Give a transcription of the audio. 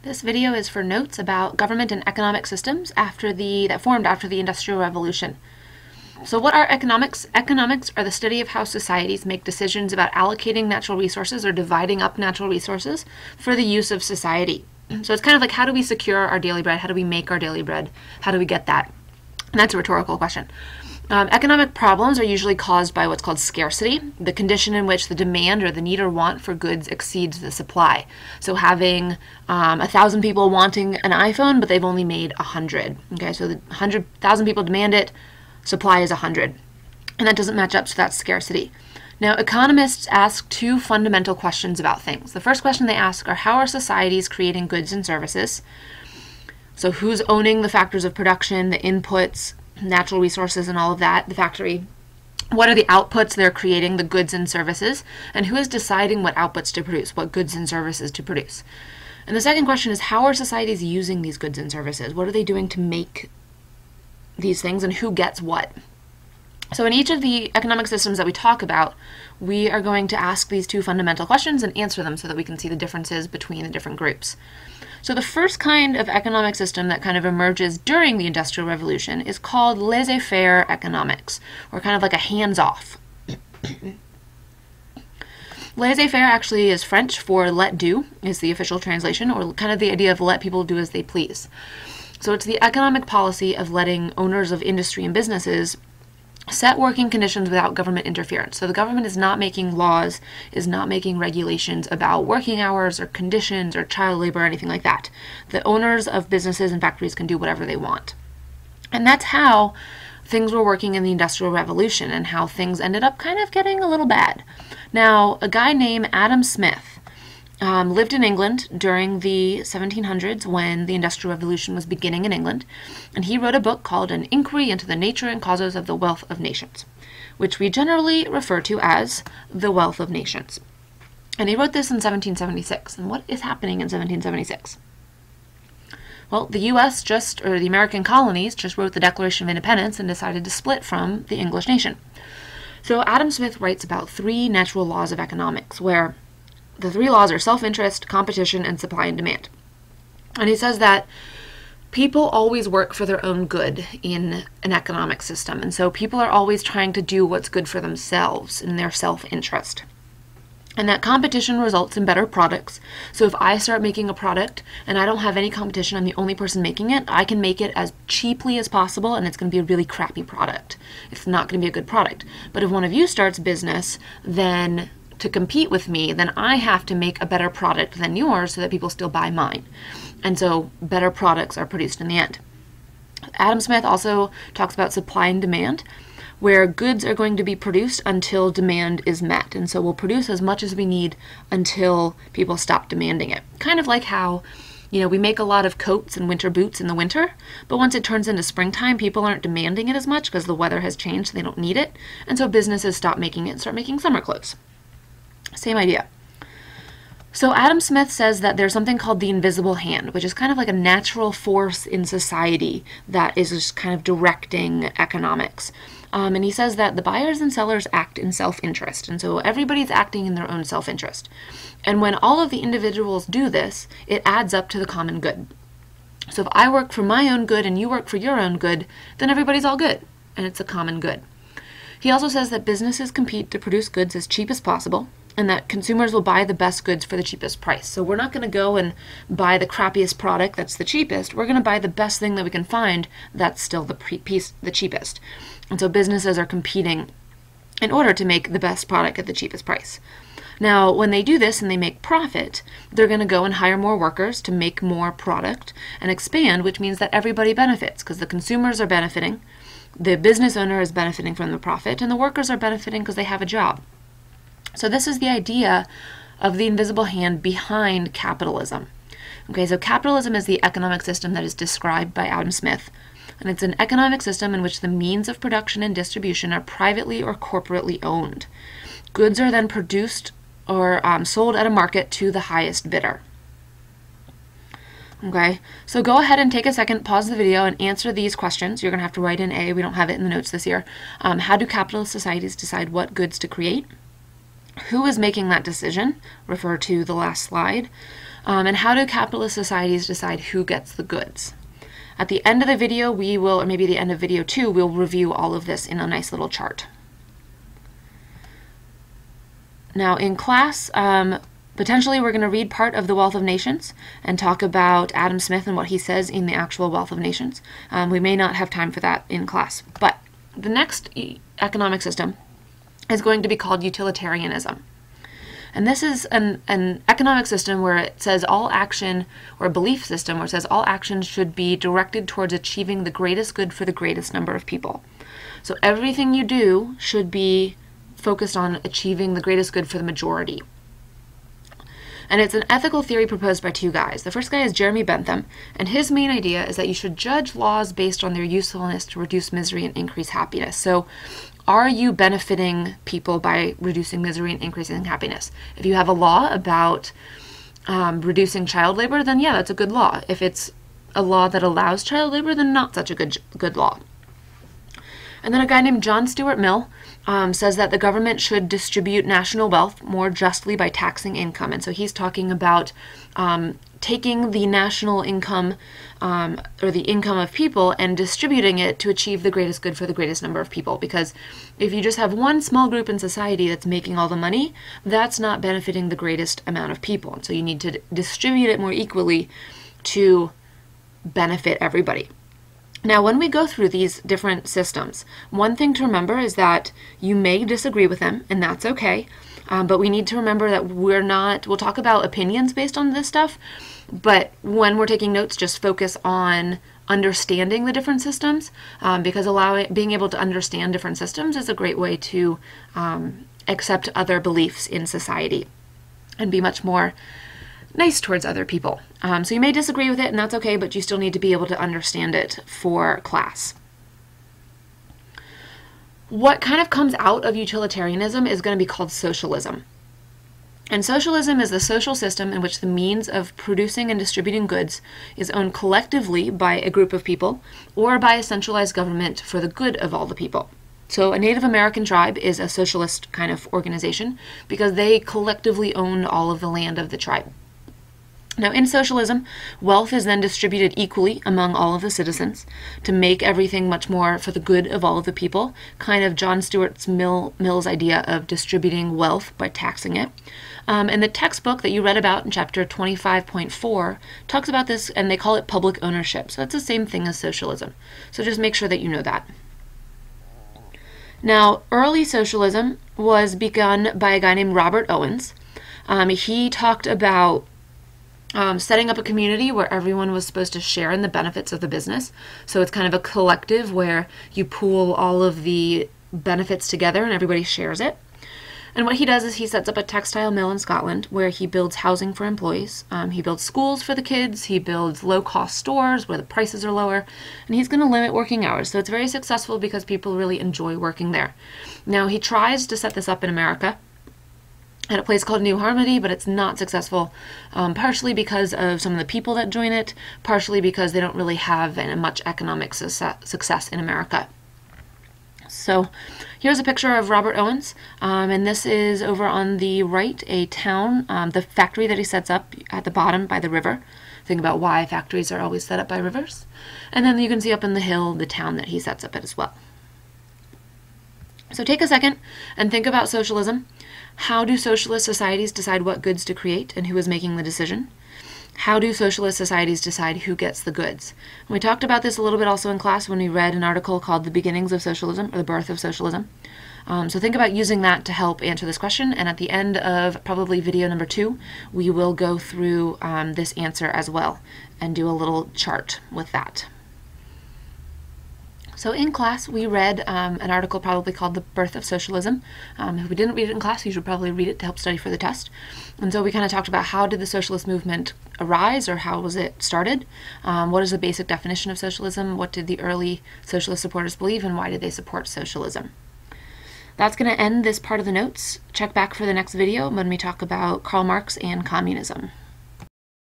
This video is for notes about government and economic systems that formed after the Industrial Revolution. So what are economics? Economics are the study of how societies make decisions about allocating natural resources or dividing up natural resources for the use of society. So it's kind of like, how do we secure our daily bread? How do we make our daily bread? How do we get that? And that's a rhetorical question. Economic problems are usually caused by what's called scarcity, the condition in which the demand or the need or want for goods exceeds the supply. So having 1,000 people wanting an iPhone, but they've only made 100. Okay, so the 100,000 people demand it, supply is 100. And that doesn't match up, so that's scarcity. Now, economists ask two fundamental questions about things. The first question they ask are, how are societies creating goods and services? So who's owning the factors of production, the inputs, natural resources and all of that, the factory? What are the outputs they're creating, the goods and services? And who is deciding what outputs to produce, what goods and services to produce? And the second question is, how are societies using these goods and services? What are they doing to make these things, and who gets what? So in each of the economic systems that we talk about, we are going to ask these two fundamental questions and answer them so that we can see the differences between the different groups. So the first kind of economic system that kind of emerges during the Industrial Revolution is called laissez-faire economics, or kind of like a hands-off. Laissez-faire actually is French for let do, is the official translation, or kind of the idea of let people do as they please. So it's the economic policy of letting owners of industry and businesses set working conditions without government interference. So the government is not making laws, is not making regulations about working hours or conditions or child labor or anything like that. The owners of businesses and factories can do whatever they want. And that's how things were working in the Industrial Revolution, and how things ended up kind of getting a little bad. Now, a guy named Adam Smith lived in England during the 1700s when the Industrial Revolution was beginning in England, and he wrote a book called An Inquiry into the Nature and Causes of the Wealth of Nations, which we generally refer to as The Wealth of Nations. And he wrote this in 1776. And what is happening in 1776? Well, the U.S. or the American colonies just wrote the Declaration of Independence and decided to split from the English nation. So Adam Smith writes about 3 natural laws of economics, where the 3 laws are self-interest, competition, and supply and demand. And he says that people always work for their own good in an economic system. And so people are always trying to do what's good for themselves in their self-interest. And that competition results in better products. So if I start making a product and I don't have any competition, I'm the only person making it, I can make it as cheaply as possible, and it's going to be a really crappy product. It's not going to be a good product. But if one of you starts business, then to compete with me, then I have to make a better product than yours so that people still buy mine. And so better products are produced in the end. Adam Smith also talks about supply and demand, where goods are going to be produced until demand is met. And so we'll produce as much as we need until people stop demanding it. Kind of like how, we make a lot of coats and winter boots in the winter, but once it turns into springtime, people aren't demanding it as much because the weather has changed, so they don't need it. And so businesses stop making it and start making summer clothes. Same idea. So Adam Smith says that there's something called the invisible hand, which is kind of like a natural force in society that is just kind of directing economics. And he says that the buyers and sellers act in self-interest. And so everybody's acting in their own self-interest. And when all of the individuals do this, it adds up to the common good. So if I work for my own good and you work for your own good, then everybody's all good. And it's a common good. He also says that businesses compete to produce goods as cheap as possible, and that consumers will buy the best goods for the cheapest price. So we're not going to go and buy the crappiest product that's the cheapest. We're going to buy the best thing that we can find that's still the cheapest. And so businesses are competing in order to make the best product at the cheapest price. Now, when they do this and they make profit, they're going to go and hire more workers to make more product and expand, which means that everybody benefits, because the consumers are benefiting, the business owner is benefiting from the profit, and the workers are benefiting because they have a job. So this is the idea of the invisible hand behind capitalism. Okay, so capitalism is the economic system that is described by Adam Smith, and it's an economic system in which the means of production and distribution are privately or corporately owned. Goods are then produced or sold at a market to the highest bidder. Okay, so go ahead and take a second, pause the video, and answer these questions. You're going to have to write in A. We don't have it in the notes this year. How do capitalist societies decide what goods to create? Who is making that decision? Refer to the last slide. And how do capitalist societies decide who gets the goods? At the end of the video, we will, or maybe the end of video 2, we'll review all of this in a nice little chart. Now in class, potentially we're going to read part of The Wealth of Nations and talk about Adam Smith and what he says in the actual Wealth of Nations. We may not have time for that in class, but the next economic system is going to be called utilitarianism. And this is an economic system where it says all action, or a belief system where it says all action should be directed towards achieving the greatest good for the greatest number of people. So everything you do should be focused on achieving the greatest good for the majority. And it's an ethical theory proposed by 2 guys. The first guy is Jeremy Bentham, and his main idea is that you should judge laws based on their usefulness to reduce misery and increase happiness. So are you benefiting people by reducing misery and increasing happiness? If you have a law about reducing child labor, then yeah, that's a good law. If it's a law that allows child labor, then not such a good law. And then a guy named John Stuart Mill says that the government should distribute national wealth more justly by taxing income. And so he's talking about taking the national income or the income of people and distributing it to achieve the greatest good for the greatest number of people. Because if you just have one small group in society that's making all the money, that's not benefiting the greatest amount of people. And so you need to distribute it more equally to benefit everybody. Now, when we go through these different systems, one thing to remember is that you may disagree with them, and that's okay. But we need to remember that we'll talk about opinions based on this stuff, but when we're taking notes, just focus on understanding the different systems, because being able to understand different systems is a great way to accept other beliefs in society and be much more nice towards other people. So you may disagree with it, and that's okay, but you still need to be able to understand it for class. What kind of comes out of utilitarianism is going to be called socialism. And socialism is the social system in which the means of producing and distributing goods is owned collectively by a group of people or by a centralized government for the good of all the people. So a Native American tribe is a socialist kind of organization because they collectively own all of the land of the tribe. Now, in socialism, wealth is then distributed equally among all of the citizens to make everything much more for the good of all of the people, kind of John Stuart Mill's idea of distributing wealth by taxing it. And the textbook that you read about in chapter 25.4 talks about this, and they call it public ownership. So that's the same thing as socialism. So just make sure that you know that. Now, early socialism was begun by a guy named Robert Owens. He talked about setting up a community where everyone was supposed to share in the benefits of the business. So it's kind of a collective where you pool all of the benefits together and everybody shares it. And what he does is he sets up a textile mill in Scotland where he builds housing for employees. He builds schools for the kids. He builds low-cost stores where the prices are lower. And he's going to limit working hours. So it's very successful because people really enjoy working there. Now, he tries to set this up in America at a place called New Harmony, but it's not successful, partially because of some of the people that join it, partially because they don't really have much economic success in America. So here's a picture of Robert Owens, and this is over on the right, a town, the factory that he sets up at the bottom by the river. Think about why factories are always set up by rivers. And then you can see up in the hill the town that he sets up at as well. So take a second and think about socialism. How do socialist societies decide what goods to create and who is making the decision? How do socialist societies decide who gets the goods? And we talked about this a little bit also in class when we read an article called The Beginnings of Socialism, or The Birth of Socialism. So think about using that to help answer this question, and at the end of probably video number 2, we will go through this answer as well and do a little chart with that. So in class, we read an article probably called The Birth of Socialism. If we didn't read it in class, you should probably read it to help study for the test. And so we kind of talked about how did the socialist movement arise, or how was it started? What is the basic definition of socialism? What did the early socialist supporters believe, and why did they support socialism? That's going to end this part of the notes. Check back for the next video when we talk about Karl Marx and communism.